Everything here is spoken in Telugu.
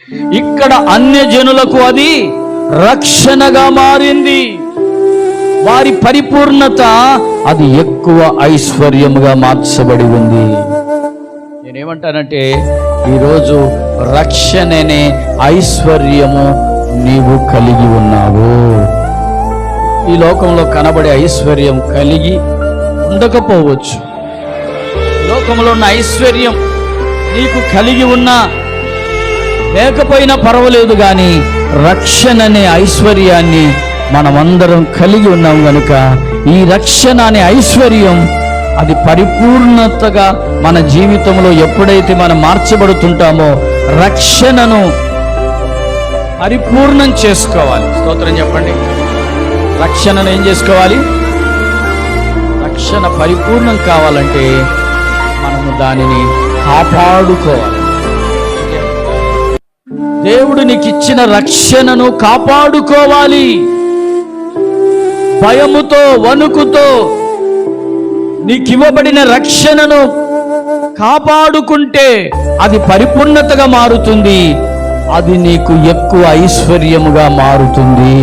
ఇక్కడ అన్యజనులకు అది రక్షణగా మారింది. వారి పరిపూర్ణత అది ఎక్కువ ఐశ్వర్యముగా మార్చబడి ఉంది. నేనేమంటానంటే ఈరోజు రక్షణనే ఐశ్వర్యము నీవు కలిగి ఉన్నావు. ఈ లోకంలో కనబడే ఐశ్వర్యం కలిగి ఉండకపోవచ్చు. లోకంలో ఉన్న ఐశ్వర్యం నీకు కలిగి ఉన్నా లేకపోయినా పర్వాలేదు, కానీ రక్షణ అనే ఐశ్వర్యాన్ని మనమందరం కలిగి ఉన్నాం గనుక ఈ రక్షణ అనే ఐశ్వర్యం అది పరిపూర్ణతగా మన జీవితంలో ఎప్పుడైతే మనం మార్చబడుతుంటామో రక్షణను పరిపూర్ణం చేసుకోవాలి. స్తోత్రం చెప్పండి. రక్షణను ఏం చేసుకోవాలి? రక్షణ పరిపూర్ణం కావాలంటే మనము దానిని కాపాడుకోవాలి. దేవుడు నీకు ఇచ్చిన రక్షణను కాపాడుకోవాలి. భయముతో వణుకుతో నీకివ్వబడిన రక్షణను కాపాడుకుంటే అది పరిపూర్ణతగా మారుతుంది. అది నీకు ఎక్కువ ఐశ్వర్యముగా మారుతుంది.